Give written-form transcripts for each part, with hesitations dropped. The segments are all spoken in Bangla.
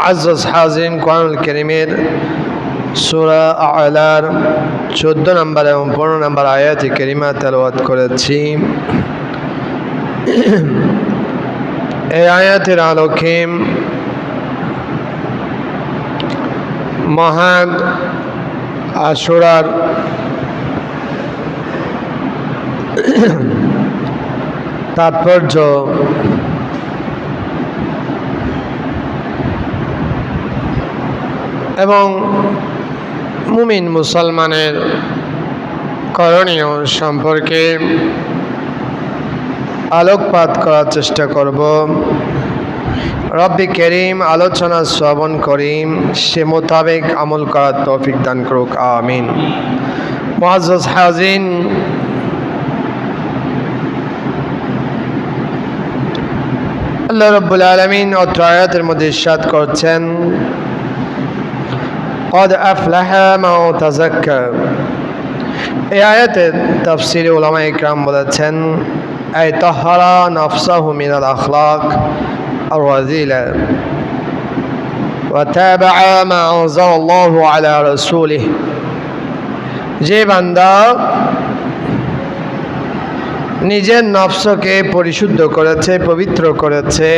মুআজ্জাজ হাজিরিন, কোরআনুল কারীমের সূরা আ'লার 14 নম্বর এবং 15 নম্বর আয়াতে কারিমা তেলাওয়াত করেছি। এই আয়াতের আলোকে মহান আশুরার তাৎপর্য এবং মুমিন মুসলমানের করণীয় সম্পর্কে আলোকপাত করার চেষ্টা করব। রব্বি করিম আলোচনা শ্রবণ করিম, সে মোতাবেক আমল করার তৌফিক দান করুক, আমিন। মুআজ্জাজ হাজিরিন, আল্লাহ রাব্বুল আলামিন অত্র আয়াতের মধ্যে ইরশাদ করছেন, قد أفلح من تزكى। এই আয়াতের তাফসীরে উলামায়ে কিরাম বলেছেন, আই তাহারা নাফসাহু মিনাল আখলাক আর রাযিলা ওয়া তাবাআ মা আনজালাল্লাহু আলা রাসূলিহি। যে বান্দা নিজের নফসকে পরিশুদ্ধ করেছে, পবিত্র করেছে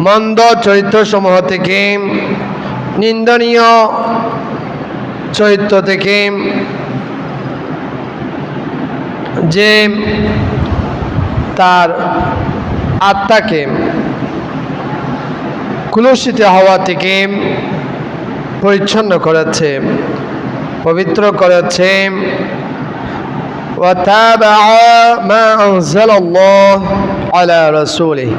মন্দ চরিত্র সমূহ থেকে, নিন্দনীয় চরিত্র থেকে, যে তার আত্মাকে কুলুষিত হওয়া থেকে পরিচ্ছন্ন করেছে, পবিত্র করেছে, وَتَابَعَ مَا أَنزَلَ اللَّهُ عَلَى رَسُولِهِ।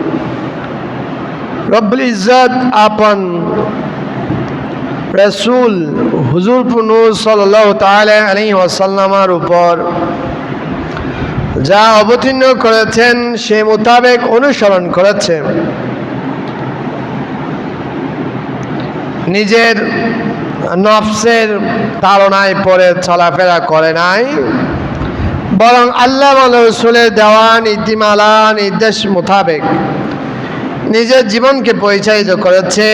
রব্বুল ইজ্জত আপন রাসূল হুজুর নূর সাল্লাল্লাহু তাআলা আলাইহি ওয়াসাল্লামের উপর যা অবতীর্ণ করেছেন সে মোতাবেক অনুসরণ করেছে, নিজের নফসের তাড়নায় পড়ে চলাফেরা করে নাই, বরং আল্লাহ ও রাসূলের দেওয়া নীতিমালা নির্দেশ মোতাবেক নিজের জীবনকে পরিচালিত করেছে।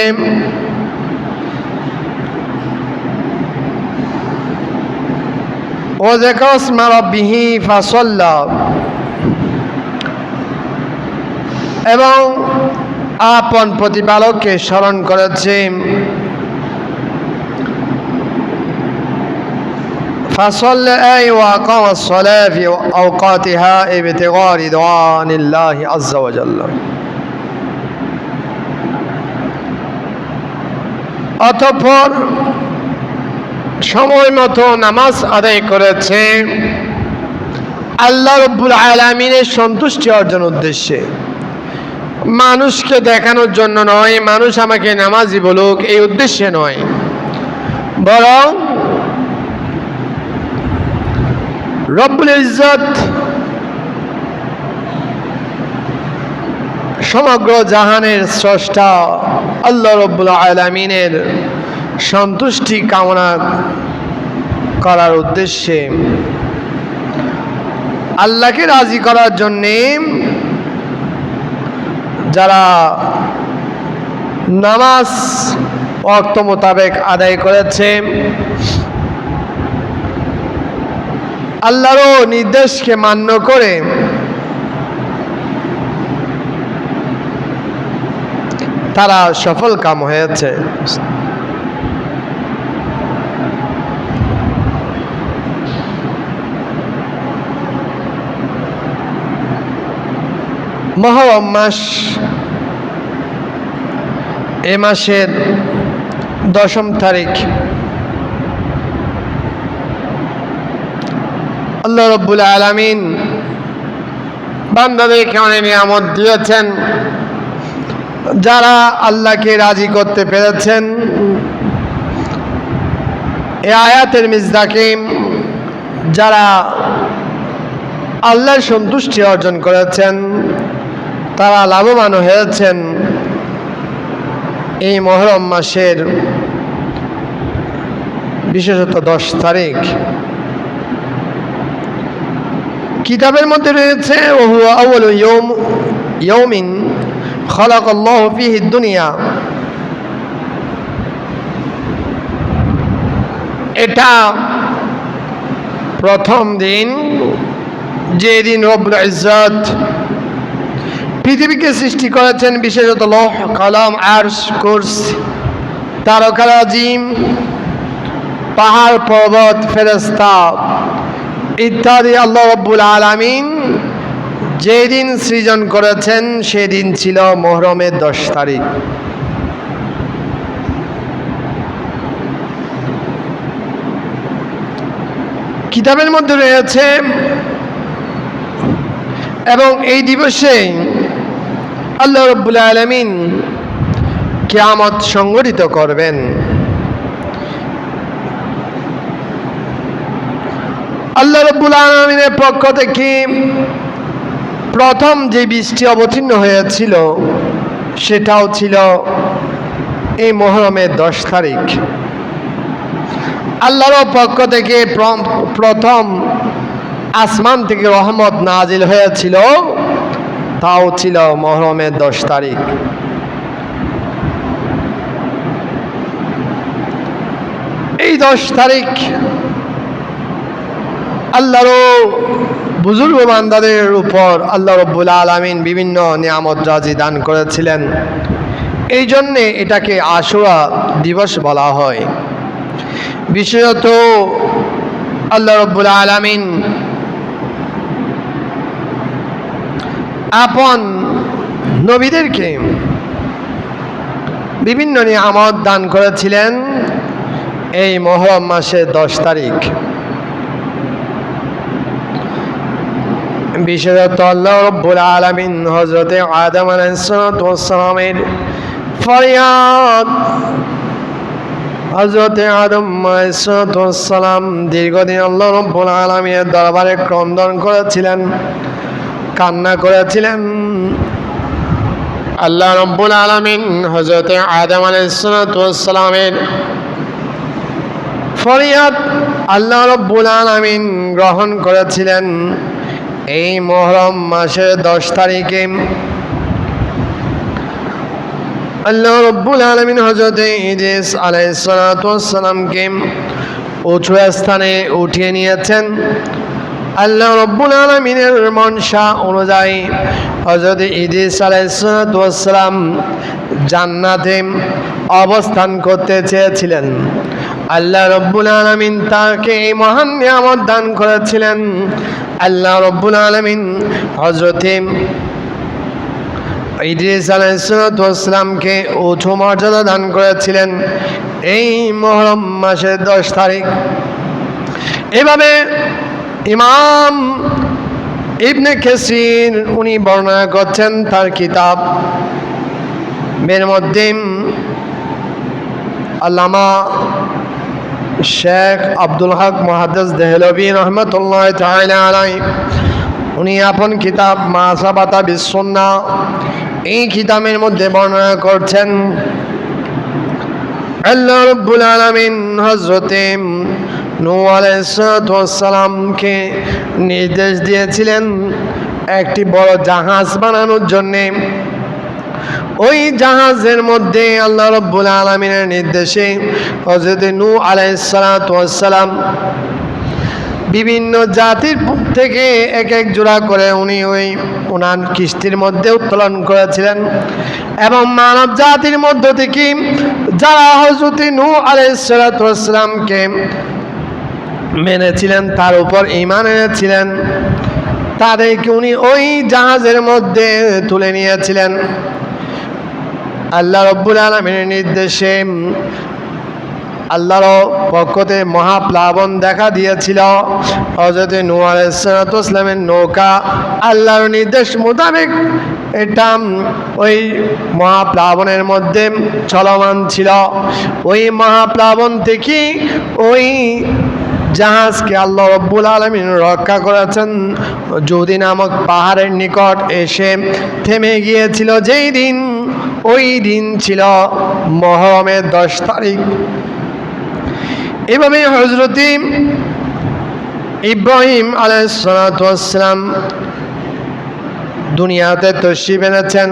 ও যাকার ইসমা রাব্বিহি ফাসাল্লা, এবং আপন প্রতিপালককে স্মরণ করেছে। ফাসাল্লা আই ওয়া আকামাস সালাহ ফি আওকাতিহা ইবতিগা রিদওয়ানিল্লাহি আযজা ওয়া জাল্লা। অতঃপর সময় মতো নামাজ আদায় করেছে আল্লাহ রাব্বুল আলামিনের সন্তুষ্টি অর্জন উদ্দেশ্যে, মানুষকে দেখানোর জন্য নয়, মানুষ আমাকে নামাজি বলুক এই উদ্দেশ্যে নয়, বরং রব্বুল ইজ্জত সমগ্র জাহানের স্রষ্টা আল্লাহ রাব্বুল আলামিনের সন্তুষ্টি কামনা করার উদ্দেশ্যে, আল্লাহকে রাজি করার জন্যে যারা নামাজ ওয়াক্ত মোতাবেক আদায় করেছে, আল্লাহরও নির্দেশকে মান্য করে তারা সফল কাম হয়েছে। মুহররম মাস, এ মাসের 10ম তারিখ আল্লাহ রাব্বুল আলামিন বান্দাদেরকে অনেক নিয়ামত দিয়েছেন। যারা আল্লাহকে রাজি করতে পেরেছেন, এই আয়াতের মিজদাকে যারা আল্লাহর সন্তুষ্টি অর্জন করেছেন তারা লাভবান হয়েছেন। এই মুহররম মাসের বিশেষত 10 তারিখ কিতাবের মধ্যে রয়েছে ওহুয়া আউয়ালু ইয়াউমিন খালাকাল্লাহু ফীহি দুনিয়া। এটা প্রথম দিন যেদিন রব্বুল ইজ্জত পৃথিবীকে সৃষ্টি করেছেন, বিশেষত লৌহ কলম আরশ কুরসি তারকাল আজিম পাহাড় পর্বত ফেরেশতা ইত্যাদি আল্লাহ রাব্বুল আলামিন যেদিন সৃজন করেছেন সেদিন ছিল মুহররমের 10 তারিখ। কিতাবের মধ্যে রয়েছে এবং এই দিবসে আল্লাহ রাব্বুল আলামিন কিয়ামত সংঘটিত করবেন। আল্লাহ রাব্বুল আলামিনের পক্ষ থেকে প্রথম যে বৃষ্টি অবতীর্ণ হয়েছিল সেটাও ছিল এই মুহররমের 10 তারিখ। আল্লাহর পক্ষ থেকে প্রথম আসমান থেকে রহমত নাজিল হয়েছিল, তাও ছিল মুহররমের 10 তারিখ। এই 10 তারিখ আল্লাহর বুজুর্গ বান্দাদের উপর আল্লাহ রাব্বুল আলামিন বিভিন্ন নিয়ামত রাজি দান করেছিলেন। এই জন্যে এটাকে আশুরা দিবস বলা হয়। বিশেষত আল্লাহ রাব্বুল আলামিন আপন নবীদেরকে বিভিন্ন নিয়ামত দান করেছিলেন এই মুহররম মাসের 10 তারিখ। বিশেষত আল্লাহ রাব্বুল আলামিন হযরত আদম আলাইহিস সালামের ফরিয়াদ, হযরত আদম আলাইহিস সালাম দীর্ঘদিন আল্লাহ রাব্বুল আলামিনের দরবারে ক্রন্দন করেছিলেন, কান্না করেছিলেন। আল্লাহ রাব্বুল আলামিন হযরত আদম আলাইহিস সালামের ফরিয়াদ আল্লাহ রাব্বুল আলামিন গ্রহণ করেছিলেন। এই মুহররম মাসের 10 তারিখে আল্লাহ রাব্বুল আলামিন হযরত ইদ্রিস আলাইহিস সালামকে উঁচু স্থানে উঠিয়ে নিয়েছেন। আল্লাহ রাব্বুল আলামিনের মনসা অনুযায়ী হযরত ইদ্রিস আলাইহিস সালাম জান্নাতে অবস্থান করতে চেয়েছিলেন। আল্লাহ রাব্বুল আলামিন তাকে এই মহান নিয়ামত দান করেছিলেন। আল্লাহ রাব্বুল আলামিন হযরত ইদ্রিস আলাইহিস সালামকে উঁচু মর্যাদা দান করেছিলেন এই মুহররম মাসের 10 তারিখ। এভাবে ইমাম ইবনে কাসির উনি বর্ণনা করছেন তার কিতাব এর মধ্যে আল্লামা শেখ আব্দুল হক মুহাদ্দিস দেহলভী রহমাতুল্লাহ তাআলা আলাইহি উনি আপন কিতাব মা সাবাতা বিসুন্নাহ এই কিতাবের মধ্যে বর্ণনা করছেন আল্লাহ রাব্বুল আলামিন হযরত নূহ আলাইহিস সালামকে নির্দেশ দিয়েছিলেন একটি বড় জাহাজ বানানোর জন্যে। ওই জাহাজের মধ্যে আল্লাহ রাব্বুল আলামিনের নির্দেশে হযরত নূহ আলাইহিস সালাম বিভিন্ন জাতির থেকে এক এক জোড়া করে উনি ওনার কিস্তির মধ্যে উত্তোলন করেছিলেন এবং মানব জাতির মধ্য থেকে যারা হযরত নূহ আলাইহিস সালামকে মেনেছিলেন, তার উপর ঈমান এনেছিলেন, তাদেরকে উনি ওই জাহাজের মধ্যে তুলে নিয়েছিলেন। আল্লাহ রাব্বুল আলামিনের নির্দেশে আল্লাহর পক্ষতে মহাপ্লাবন দেখা দিয়েছিল। হযরত নূহ আলাইহিস সালামের নৌকা আল্লাহর নির্দেশ মোতাবেক এটা ওই মহাপ্লাবনের মধ্যে চলমান ছিল। ওই মহাপ্লাবন থেকে ওই জাহাজকে আল্লাহ রাব্বুল আলামিন রক্ষা করেছেন। জুদি নামক পাহাড়ের নিকট এসে থেমে গিয়েছিল যেই দিন, ওই দিন ছিল মুহররমের 10 তারিখ। এভাবে হযরত ইব্রাহিম আলাইহিস সালাম দুনিয়াতে তশরিফ এনেছেন।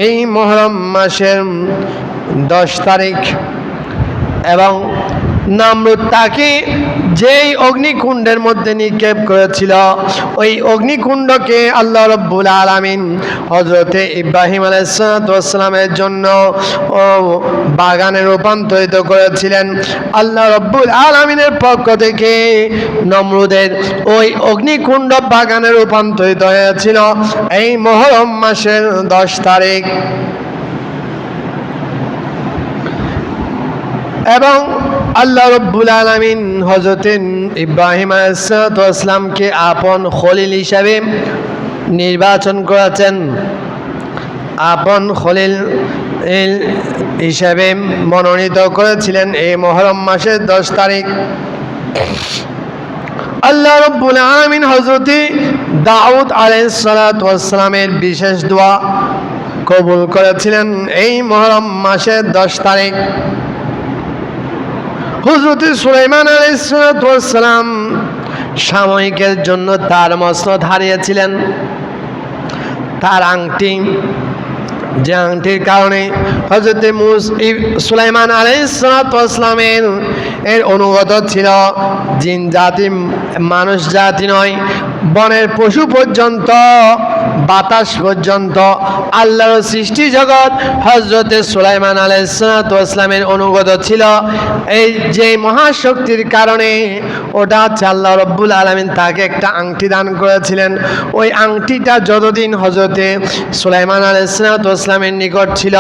এই মুহররম মাসের 10 তারিখ এবং নমরুদ তাকে যেই অগ্নিকুণ্ডের মধ্যে নিক্ষেপ করেছিল ওই অগ্নিকুণ্ডকে আল্লাহ রাব্বুল আলামিন হযরতে ইব্রাহিম আলাইহিস সালামের জন্য বাগানে রূপান্তরিত করেছিলেন। আল্লাহ রাব্বুল আলামিনের পক্ষ থেকে নমরুদের ওই অগ্নিকুণ্ড বাগানে রূপান্তরিত হয়েছিল এই মুহররম মাসের 10 তারিখ। এবং আল্লাহ রাব্বুল আলামিন হযরত ইব্রাহিম আলাইহিস সালামকে আপন খলিল হিসাবে নির্বাচন করেছেন, আপন খলিল হিসাবে মনোনীত করেছিলেন এই মুহররম মাসের 10 তারিখ। আল্লাহ রাব্বুল আলামিন হযরত দাউদ আলাইহিস সালামের বিশেষ দোয়া কবুল করেছিলেন এই মুহররম মাসের 10 তারিখ। হযরত সুলাইমান আলাইহিস সালাম সাময়িকের জন্য তার মসনদ হারিয়েছিলেন, তার আংটি, যে আংটির কারণে হযরত সুলাইমান আলাইহিস সালামের অনুগত ছিল জিন জাতি, মানুষ জাতি নয়, বনের পশু পর্যন্ত, বাতাস পর্যন্ত, আল্লাহর সৃষ্টি জগৎ হযরত সুলাইমান আলাইহিস সালামের অনুগত ছিল। এই যে মহাশক্তির কারণে ওটা হচ্ছে আল্লাহ রাব্বুল আলামিন তাকে একটা আংটি দান করেছিলেন। ওই আংটিটা যতদিন হযরত সুলাইমান আলাইহিস সালামের নিকট ছিল,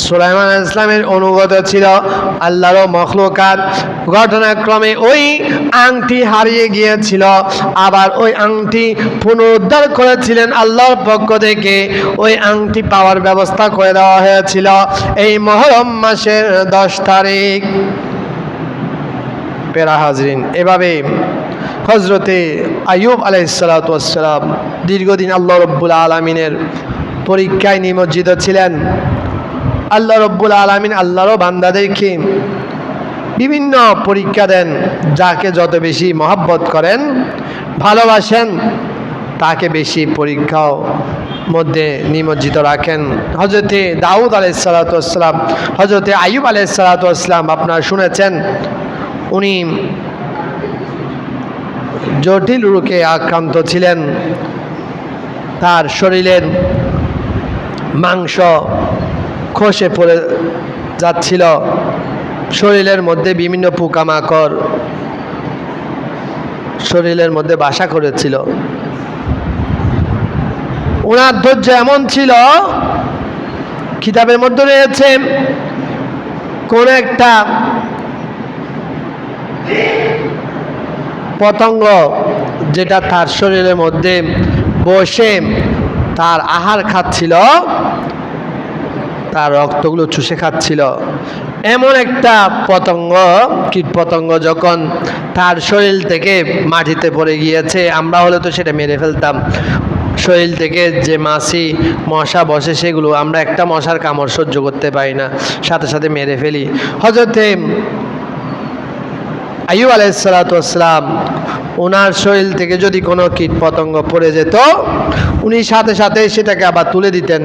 সুলাইমান আলাইহিস সালামের অনুগত ছিল, আল্লাহর মখলুকাত ঘটনাক্রমে ওই আংটি হারিয়ে গিয়েছিল, আবার ওই আংটি পুনরুদ্ধার করেছিলেন আল্লাহর পক্ষ থেকে, ওই আংটি পাওয়ার ব্যবস্থা করে দেওয়া হয়েছিল এই মুহররম মাসের 10 তারিখ। প্যারা হাজরিন, এভাবে হযরতে আইয়ুব আলাইহিস সালাম দীর্ঘদিন আল্লাহ রাব্বুল আলামিনের পরীক্ষায় নিমজ্জিত ছিলেন। আল্লাহ রাব্বুল আলামিন আল্লাহর বান্দাদেরকে বিভিন্ন পরীক্ষা দেন, যাকে যত বেশি মহব্বত করেন, ভালোবাসেন, তাকে বেশি পরীক্ষাও মধ্যে নিমজ্জিত রাখেন। হযরতে দাউদ আলাইহিস সালাম, হযরতে আইয়ুব আলাইহিস সালাম আপনারা শুনেছেন, উনি জটিল রোগে আক্রান্ত ছিলেন। তার শরীরের মাংস খসে পড়ে যাচ্ছিল, শরীরের মধ্যে বিভিন্ন পোকামাকড় শরীরের মধ্যে বাসা করেছিল। ওনার ধৈর্য এমন ছিল, কিতাবের মধ্যে রয়েছে কোন একটা পতঙ্গ যেটা তার শরীরের মধ্যে বসে তার আহার খাচ্ছিল, তার রক্তগুলো চুষে খাচ্ছিল। এমন একটা পতঙ্গ, কীট পতঙ্গ যখন তার শরীর থেকে মাটিতে পড়ে গিয়েছে, আমরা হলে তো সেটা মেরে ফেলতাম। শরীর থেকে যে মাছি মশা বসে, সেগুলো আমরা একটা মশার কামড় সহ্য করতে পারি না, সাথে সাথে মেরে ফেলি। হযরতে আইয়ুব আলাইহিস সালাম ওনার শরীর থেকে যদি কোনো কীট পতঙ্গ পড়ে যেত, উনি সাথে সাথে সেটাকে আবার তুলে দিতেন,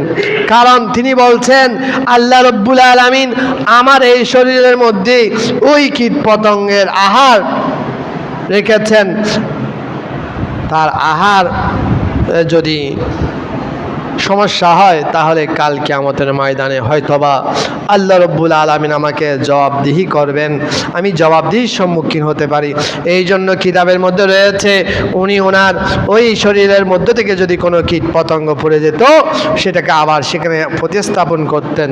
কারণ তিনি বলছেন আল্লাহ রাব্বুল আলামিন আমার এই শরীরের মধ্যে ওই কীট পতঙ্গের আহার রেখেছেন। তার আহার যদি সমস্যা হয় তাহলে কাল কিয়ামতের ময়দানে হয়তোবা আল্লাহ রাব্বুল আলামিন আমাকে জবাবদিহি করবেন, আমি জবাবদিহির সম্মুখীন হতে পারি। এই জন্য কিতাবের মধ্যে রয়েছে উনি ওনার ওই শরীরের মধ্য থেকে যদি কোনো কীট পতঙ্গ পড়ে যেত, সেটাকে আবার সেখানে প্রতিস্থাপন করতেন।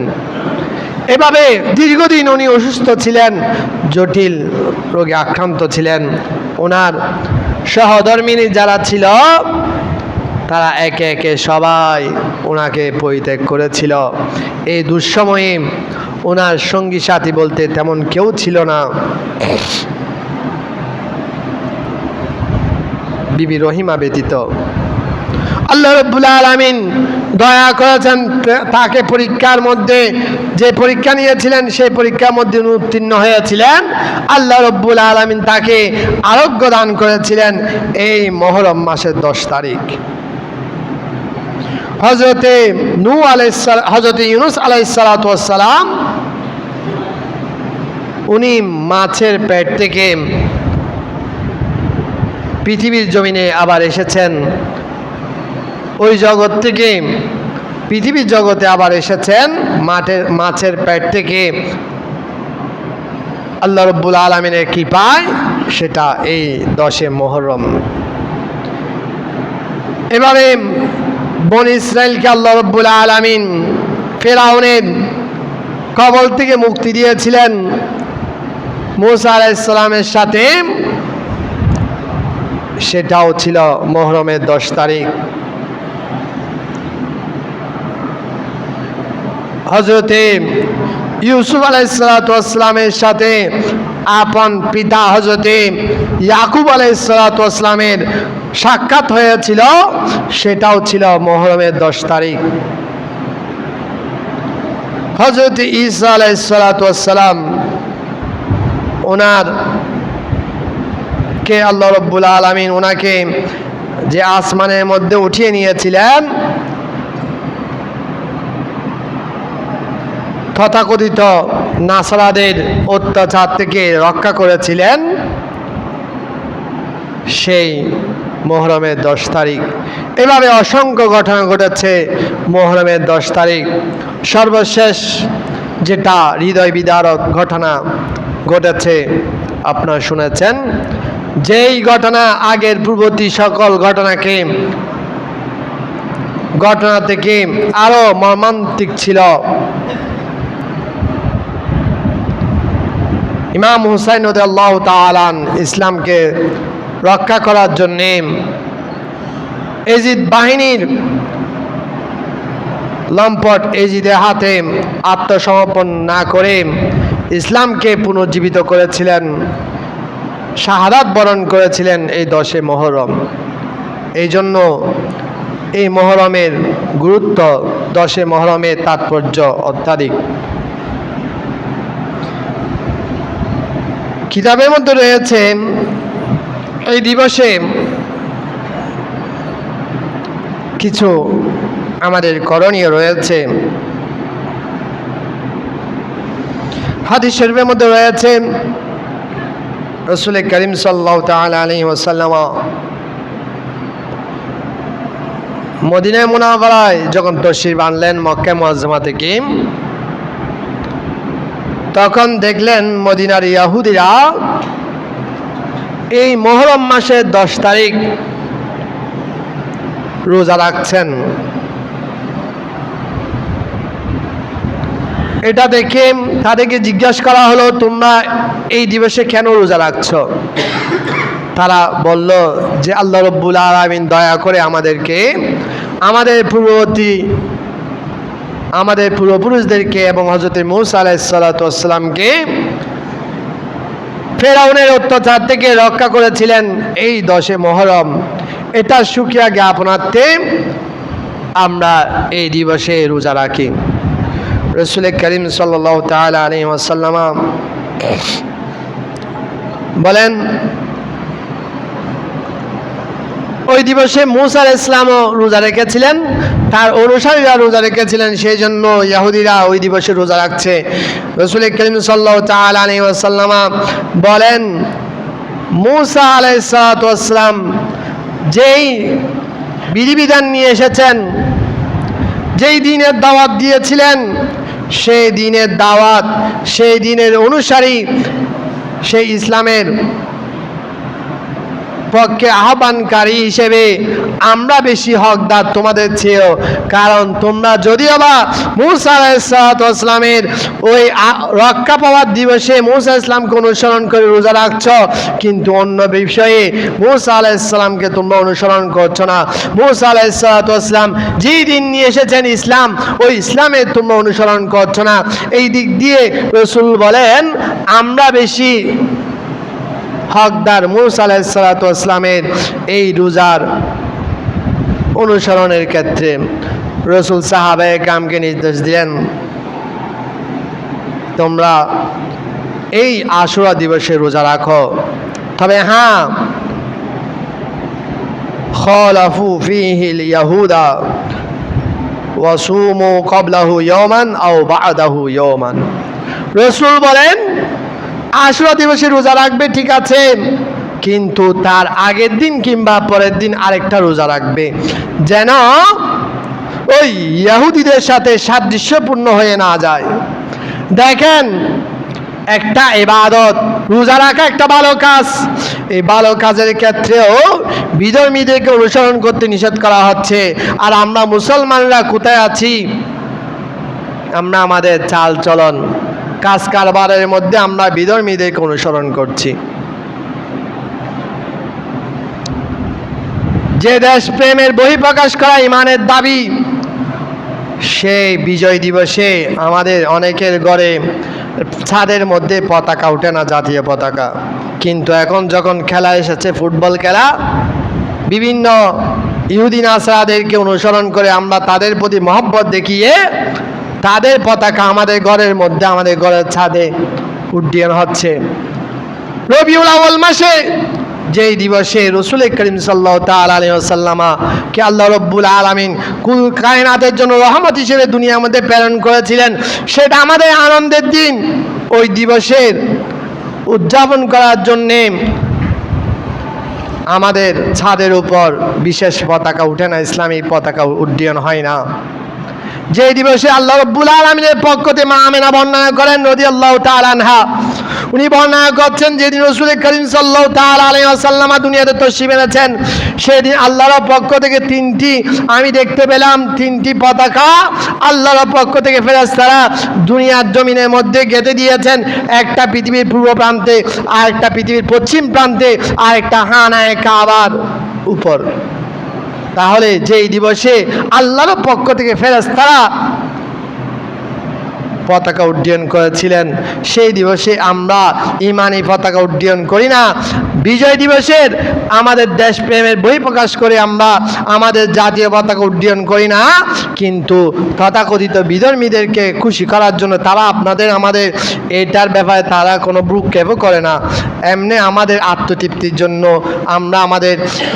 এভাবে দীর্ঘদিন উনি অসুস্থ ছিলেন, জটিল রোগে আক্রান্ত ছিলেন। ওনার সহধর্মিনী যারা ছিল তারা একে একে সবাই ওনাকে পরিত্যাগ করেছিল। এই দুঃসময়ে ওনার সঙ্গী সাথী বলতে তেমন কেউ ছিল না, বিবি রহিমা ব্যতীত। আল্লাহ রাব্বুল আলামিন দয়া করেছেন, তাকে পরীক্ষার মধ্যে যে পরীক্ষা নিয়েছিলেন সেই পরীক্ষার মধ্যে উত্তীর্ণ হয়েছিলেন। আল্লাহ রাব্বুল আলামিন তাকে আরোগ্য দান করেছিলেন এই মুহররম মাসের 10 তারিখ। হজরতে হজরতে ইউনুস আলাইহিসসালাম উনি মাছের পেট থেকে পৃথিবীর জমিনে আবার এসেছেন, ওই জগৎ থেকে পৃথিবীর জগতে আবার এসেছেন মাছের পেট থেকে আল্লাহ রাব্বুল আলামিনের কৃপায়, সেটা এই 10 মুহররম। এভাবে বনী ইসরাইলকে আল্লাহ রাব্বুল আলামিন ফিরআউনের কবল থেকে মুক্তি দিয়েছিলেন মূসা আলাইহিস সালামের সাথে, সেটাও ছিল মুহররমের 10 তারিখ। হযরতে ইউসুফ আলাইহিসসালামের সাথে আপন পিতা হযরতে ইয়াকুব আলাইহিসসালামের সাক্ষাৎ হয়েছিল, সেটাও ছিল মুহররমের 10 তারিখ। হযরতে ঈসা আলাইহিসসালাম ওনার কে আল্লাহ রাব্বুল আলামিন ওনাকে যে আসমানের মধ্যে উঠিয়ে নিয়েছিলেন, তথাকথিত নাসারাদের অত্যাচার থেকে রক্ষা করেছিলেন, সেই মুহররমের 10 তারিখ। এভাবে অসংখ্য ঘটনা ঘটেছে মুহররমের 10 তারিখ। সর্বশেষ যেটা হৃদয় বিদারক ঘটনা ঘটেছে আপনারা শুনেছেন, যেই ঘটনা আগের পূর্ববর্তী সকল ঘটনা থেকে আরো মর্মান্তিক ছিল। ইমাম হুসাইন রাদিয়াল্লাহু তাআলা ইসলামকে রক্ষা করার জন্যে এজিদ বাহিনীর লম্পট এজিদের হাতে আত্মসমর্পণ না করে ইসলামকে পুনর্জীবিত করেছিলেন, শাহাদাত বরণ করেছিলেন এই 10 মুহররম। এই জন্য এই মুহররমের গুরুত্ব, 10 মুহররমের তাৎপর্য অত্যাধিক। কিতাবের মধ্যে রয়েছে এই দিবসে কিছু আমাদের করণীয় রয়েছে। হাদিস শরীফের মধ্যে রয়েছে রাসূল করিম সাল্লাল্লাহু তাআলা আলাইহি ওয়াসাল্লাম মদিনা মুনাওয়ারায় যখন তশরিফ আনলেন মক্কা মুআজ্জামা থেকে, তখন দেখলেন মদিনার ইহুদিরা এই মুহররম মাসের 10 তারিখ রোজা রাখছেন। এটা দেখে তাদেরকে জিজ্ঞাসা করা হলো, তোমরা এই দিবসে কেন রোজা রাখছো? তারা বলল যে আল্লাহ রাব্বুল আলামিন দয়া করে আমাদেরকে, আমাদের পূর্বপুরুষদেরকে এবং হযরত মূসা আলাইহিসসালামকে ফেরাউনের অত্যাচার থেকে রক্ষা করেছিলেন এই 10 মুহররম। এটা শুকরিয়া জ্ঞাপনার্থে আমরা এই দিবসে রোজা রাখি। রাসূল করিম সাল্লাল্লাহু তাআলা আলাইহি ওয়াসাল্লাম বলেন, ওই দিবসে মূসা আলাইহিস সালামও রোজা রেখেছিলেন, তার অনুসারীরা রোজা রেখেছিলেন, সেই জন্য ইহুদিরা ওই দিবসে রোজা রাখছে। রাসূল করিম সাল্লাল্লাহু তাআলা আলাইহি ওয়াসাল্লাম বলেন, মূসা আলাইহিস সালাম যেই বিধিবিধান নিয়ে এসেছেন, যেই দিনের দাওয়াত দিয়েছিলেন, সেই দিনের দাওয়াত, সেই দিনের অনুসারী, সেই ইসলামের পক্ষে আহ্বানকারী হিসেবে আমরা বেশি হকদার তোমাদের চেয়েও। কারণ তোমরা যদিও বা মূসা আলাইহিসসালামের ওই রক্ষা পাওয়ার দিবসে মূসা ইসলামকে অনুসরণ করে রোজা রাখছ, কিন্তু অন্য বিষয়ে মূসা আলাইহিসসালামকে তোমরা অনুসরণ করছো না। মূসা আলাইহিসসালাম যেই দিন নিয়ে এসেছেন ইসলাম, ওই ইসলামের তোমরা অনুসরণ করছো না। এই দিক দিয়ে রাসূল বলেন আমরা বেশি হকদার মূসা আলাইহিসসালামের এই রোজার অনুসরণের ক্ষেত্রে। রাসূল সাহাবায়ে কেরামকে নির্দেশ দিলেন, তোমরা এই আশুরা দিবসে রোজা রাখো, তবে হ্যাঁ খালাফু ফীহিল ইয়াহুদা ওয়াসুমু ক্বাবলাহু ইয়াওমান আও বা'দাহু ইয়াওমান। রাসূল বলেন আশুরা দিবসে রোজা রাখবে ঠিক আছে, কিন্তু তার আগের দিন কিংবা পরের দিন আরেকটা রোজা রাখবে, যেন ওই ইহুদিদের সাথে সাদৃশ্যপূর্ণ হয়ে না যায়। দেখেন, একটা ইবাদত, রোজা রাখা একটা ভালো কাজ, এই ভালো কাজের ক্ষেত্রেও বিধর্মীদেরকে অনুসরণ করতে নিষেধ করা হচ্ছে। আর আমরা মুসলমানরা কোথায় আছি? আমরা আমাদের চাল চলন, কাজ কারবারের মধ্যে আমরা বিধর্মীদেরকে অনুসরণ করছি। যে দেশ প্রেমের বহিঃপ্রকাশ করা ইমানের দাবি, সেই বিজয় দিবসে আমাদের অনেকের ঘরে ছাদের মধ্যে পতাকা ওঠে না, জাতীয় পতাকা। কিন্তু এখন যখন খেলা এসেছে, ফুটবল খেলা, বিভিন্ন ইহুদি নাসারাদেরকে অনুসরণ করে আমরা তাদের প্রতি মহব্বত দেখিয়ে তাদের পতাকা আমাদের ঘরের মধ্যে, আমাদের ঘরের ছাদে উড্ডীন হচ্ছে। রবিউল আউয়াল মাসে যেই দিবসে রাসূল করিম সাল্লাল্লাহু তাআলা আলাইহি ওয়াসাল্লামা কে আল্লাহ রাব্বুল আলামিন কুল কায়নাতের জন্য রহমত হিসেবে দুনিয়ার মধ্যে প্রেরণ করেছিলেন, সেটা আমাদের আনন্দের দিন। ওই দিবসের উদযাপন করার জন্যে আমাদের ছাদের উপর বিশেষ পতাকা উঠে না, ইসলামী পতাকা উড্ডীন হয় না। যে দিবসে আল্লাহ রাব্বুল আলামিনের পক্ষ থেকে মা আমেনা বর্ণনা করেন রাদিয়াল্লাহু তাআলা আনহা, উনি বর্ণনা করছেন যেদিন রাসূল করিম সাল্লাল্লাহু তাআলা আলাইহি ওয়াসাল্লাম দুনিয়াতে তাশরীফ এনেছেন, সেদিন আল্লাহর পক্ষ থেকে আমি দেখতে পেলাম তিনটি পতাকা আল্লাহর পক্ষ থেকে ফেরেশতারা দুনিয়ার জমিনের মধ্যে গেঁথে দিয়েছেন। একটা পৃথিবীর পূর্ব প্রান্তে, আর একটা পৃথিবীর পশ্চিম প্রান্তে, আর একটা হানায়ে কাবার উপর। তাহলে যেই দিবসে আল্লাহর পক্ষ থেকে ফেরেশতারা পতাকা উড্ডীন করেছিলেন, সেই দিবসে আমরা ইমানি পতাকা উড্ডীন করি না। বিজয় দিবসের আমাদের দেশপ্রেমের বহিঃপ্রকাশ করে আমরা আমাদের জাতীয় পতাকা উড্ডীন করি না, কিন্তু তথাকথিত বিধর্মীদেরকে খুশি করার জন্য তারা আমাদের এটার ব্যাপারে তারা কোনো ভ্রুক্ষেপও করে না। এমনি আমাদের আত্মতৃপ্তির জন্য আমরা আমাদের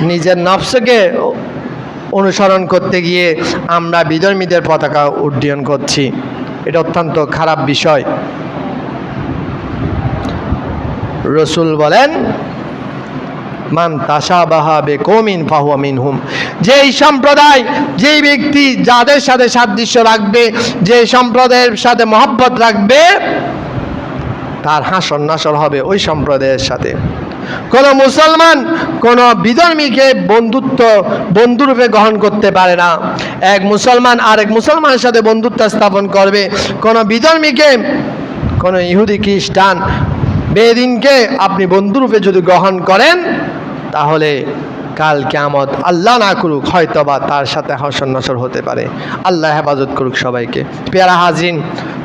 নিজের নফসকে অনুসরণ করতে গিয়ে আমরা বিধর্মীদের পতাকা উড্ডীন করছি। এটা অত্যন্ত খারাপ বিষয়। রাসূল বলেন মান তাশাবাহা বিকওমিন ফাহুয়া মিনহুম, যেই সম্প্রদায়, যেই ব্যক্তি যাদের সাথে সাদৃশ্য রাখবে, যে সম্প্রদায়ের সাথে মহব্বত রাখবে, তার হাসর নাসর হবে ওই সম্প্রদায়ের সাথে। কোন মুসলমান কোন বিধর্মীকে বন্ধুরূপে গ্রহণ করতে পারে না। এক মুসলমান আরেক মুসলমানের সাথে বন্ধুত্ব স্থাপন করবে। কোন বিধর্মীকে, কোন ইহুদি খ্রিস্টান বেদিনকে আপনি বন্ধুরূপে যদি গ্রহণ করেন, তাহলে কাল কিয়ামত আল্লাহ না করুক হয়তোবা তার সাথে হাসর নাসর হতে পারে। আল্লাহ হেফাজত করুক সবাইকে। পেয়ারা হাজরিন,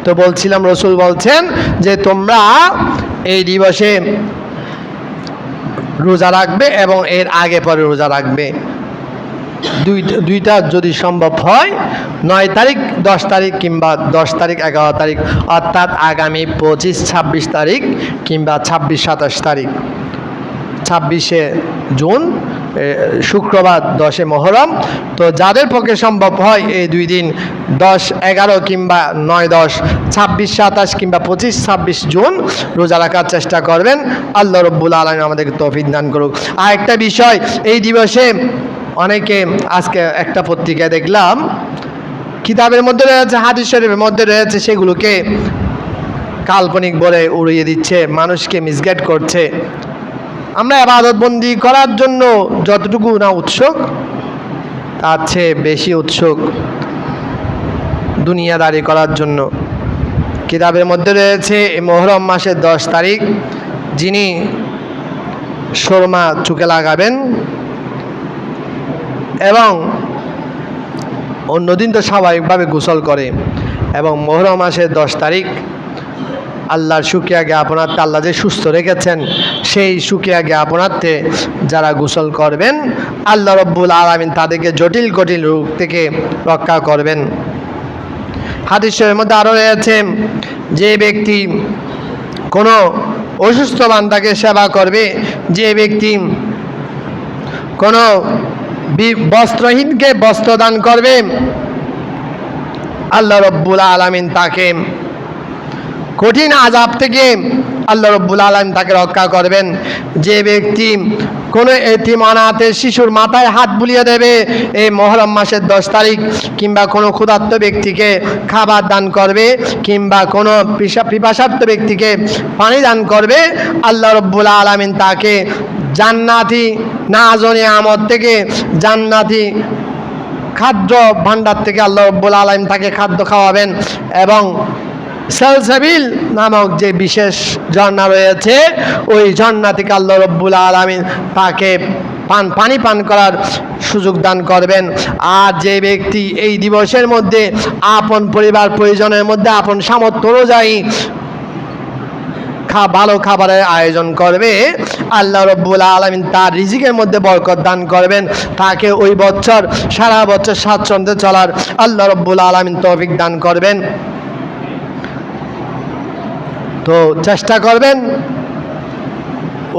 তো বলছিলাম রাসূল বলছেন যে তোমরা এই দিবসে রোজা রাখবে এবং এর আগে পরে রোজা রাখবে। দুইটা যদি সম্ভব হয় 9 তারিখ 10 তারিখ কিংবা 10 তারিখ 11 তারিখ, অর্থাৎ আগামী 25-26 তারিখ কিংবা 26-27 তারিখ। 26শে জুন শুক্রবার, 10শে মহরম। তো যাদের পক্ষে সম্ভব হয় এই দুই দিন 10-11 কিংবা 9-10, 26-27 কিংবা 25-26 জুন রোজা রাখার চেষ্টা করবেন। আল্লাহ রাব্বুল আলামিন আমাদেরকে তৌফিক দান করুক। আর একটা বিষয়, এই দিবসে অনেকে, আজকে একটা পত্রিকায় দেখলাম কিতাবের মধ্যে রয়েছে, হাদিস শরীফের মধ্যে রয়েছে, সেগুলোকে কাল্পনিক বলে উড়িয়ে দিচ্ছে, মানুষকে মিসগাইড করছে। আমরা ইবাদতবন্দি করার জন্য যতটুকু না উৎসুক, তার চেয়ে বেশি উৎসুক দুনিয়াদারি করার জন্য। কিতাবের মধ্যে রয়েছে মুহররম মাসের 10 তারিখ যিনি সুরমা চুকে লাগাবেন এবং অন্যদিন তো স্বাভাবিকভাবে গোসল করে, এবং মুহররম মাসের 10 তারিখ আল্লাহর শুকরিয়া জ্ঞাপনার্থে, আল্লাহ যে সুস্থ রেখেছেন সেই শুকরিয়া জ্ঞাপনার্থে যারা গোসল করবেন, আল্লাহ রাব্বুল আলামিন তাদেরকে জটিল কঠিন রোগ থেকে রক্ষা করবেন। হাদিসের মধ্যে আরও রয়েছে, যে ব্যক্তি কোনো অসুস্থ বান্দাকে সেবা করবে, যে ব্যক্তি কোনো বস্ত্রহীনকে বস্ত্র দান করবে, আল্লাহ রাব্বুল আলামিন তাকে কঠিন আযাব থেকে আল্লাহ রাব্বুল আলামিন তাকে রক্ষা করবেন। যে ব্যক্তি কোনো এতিম অনাথের শিশুর মাথায় হাত বুলিয়ে দেবে এই মুহররম মাসের 10 তারিখ, কিংবা কোনো ক্ষুধার্ত ব্যক্তিকে খাবার দান করবে, কিংবা কোনো পিপাসার্ত ব্যক্তিকে পানি দান করবে, আল্লাহ রাব্বুল আলামিন তাকে জান্নাতি নাজনে আমদ থেকে, জান্নাতি খাদ্য ভাণ্ডার থেকে আল্লাহ রাব্বুল আলামিন তাকে খাদ্য খাওয়াবেন। এবং সালসাবিল নামক যে বিশেষ ঝর্ণা রয়েছে, ওই ঝর্ণা থেকে আল্লাহ রাব্বুল আলামিন তাকে পানি পান করার সুযোগ দান করবেন। আর যে ব্যক্তি এই দিবসের মধ্যে আপন পরিবার পরিজনের মধ্যে আপন সামর্থ্য অনুযায়ী ভালো খাবারের আয়োজন করবে, আল্লাহ রাব্বুল আলামিন তার রিজিকের মধ্যে বরকত দান করবেন, তাকে ওই বছর সারা বছর স্বাচ্ছন্দ্যে চলার আল্লাহ রাব্বুল আলামিন তৌফিক দান করবেন। তো চেষ্টা করবেন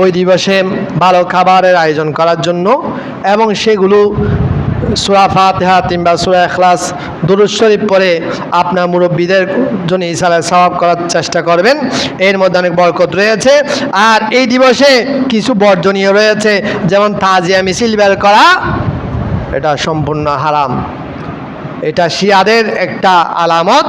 ওই দিবসে ভালো খাবারের আয়োজন করার জন্য, এবং সেগুলো সূরা ফাতিহা কিংবা সূরা ইখলাস দুরূদ শরীফ পড়ে আপনার মুরব্বীদের জন্য ইসালার সওয়াব করার চেষ্টা করবেন। এর মধ্যে অনেক বরকত রয়েছে। আর এই দিবসে কিছু বর্জনীয় রয়েছে, যেমন তাজিয়া মিছিল বের করা, এটা সম্পূর্ণ হারাম। এটা শিয়াদের একটা আলামত,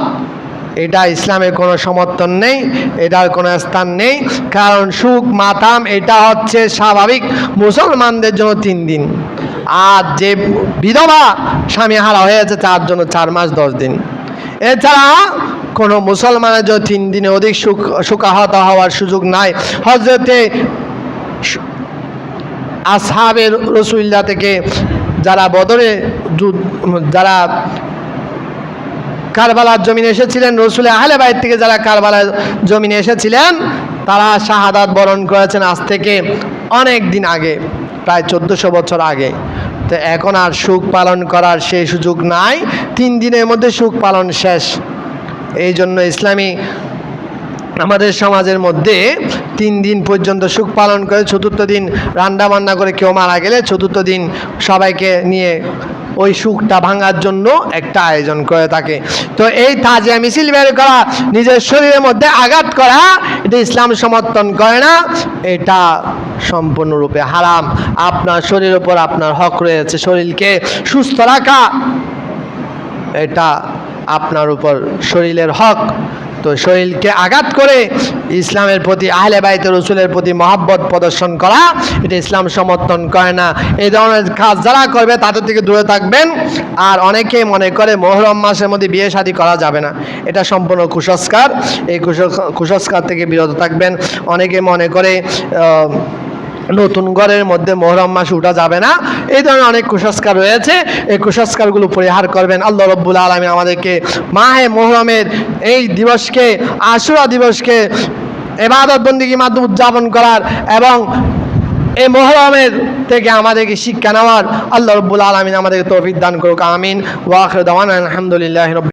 এটা ইসলামের কোনো সমর্থন নেই, এটার কোনো স্থান নেই। কারণ সুখ মাতাম এটা হচ্ছে স্বাভাবিক মুসলমানদের জন্য 3 দিন, আর যে বিধবা স্বামী হারা হয়েছে তার জন্য 4 মাস 10 দিন। এছাড়া কোনো মুসলমানের জন্য 3 দিনে অধিক শোকাহত হওয়ার সুযোগ নাই। হজরতে আসহাবের রাসূলুল্লাহ থেকে যারা বদরে যারা কারবালার জমিনে এসেছিলেন, রসুলের আহলে বাইত থেকে যারা কারবালার জমিনে এসেছিলেন, তারা শাহাদাত বরণ করেছেন আজ থেকে অনেক দিন আগে, প্রায় 1400 বছর আগে। তো এখন আর সুখ পালন করার সেই সুযোগ নাই, 3 দিনের মধ্যে সুখ পালন শেষ। এই জন্য ইসলামী আমাদের সমাজের মধ্যে 3 দিন পর্যন্ত সুখ পালন করে, 4র্থ দিন রান্না বান্না করে কেউ মারা গেলে 4র্থ দিন সবাইকে নিয়ে ওই সুখটা ভাঙার জন্য একটা আয়োজন করে থাকে। তো এই তাজিয়া মিছিল বের করা, নিজের শরীরের মধ্যে আঘাত করা, এটা ইসলাম সমর্থন করে না, এটা সম্পূর্ণরূপে হারাম। আপনার শরীরের উপর আপনার হক রয়েছে, শরীরকে সুস্থ রাখা এটা আপনার উপর শরীরের হক। তো শরীরকে আঘাত করে ইসলামের প্রতি, আহলে বাইত রাসূলের প্রতি মহব্বত প্রদর্শন করা, এটা ইসলাম সমর্থন করে না। এই ধরনের কাজ যারা করবে তাদের থেকে দূরে থাকবেন। আর অনেকেই মনে করে মুহররম মাসের মধ্যে বিয়ে শাদী করা যাবে না, এটা সম্পূর্ণ কুসংস্কার। এই কুসংস্কার থেকে বিরত থাকবেন। অনেকে মনে করে নতুন ঘরের মধ্যে মুহররম মাসে উঠা যাবে না, এই ধরনের অনেক কুসংস্কার রয়েছে। এই কুসংস্কারগুলো পরিহার করবেন। আল্লাহ রাব্বুল আলামিন আমাদেরকে মাহে মুহররমের এই দিবসকে, আশুরা দিবসকে ইবাদত বন্দেগীর মাধ্যমে উদযাপন করার এবং এই মুহররমের থেকে আমাদেরকে শিক্ষা নেওয়ার আল্লাহ রাব্বুল আলামিন আমাদেরকে তৌফিক দান করুক। আমিন। ওয়া আখিরু দাওয়ানা আলহামদুলিল্লাহি রাব্বিল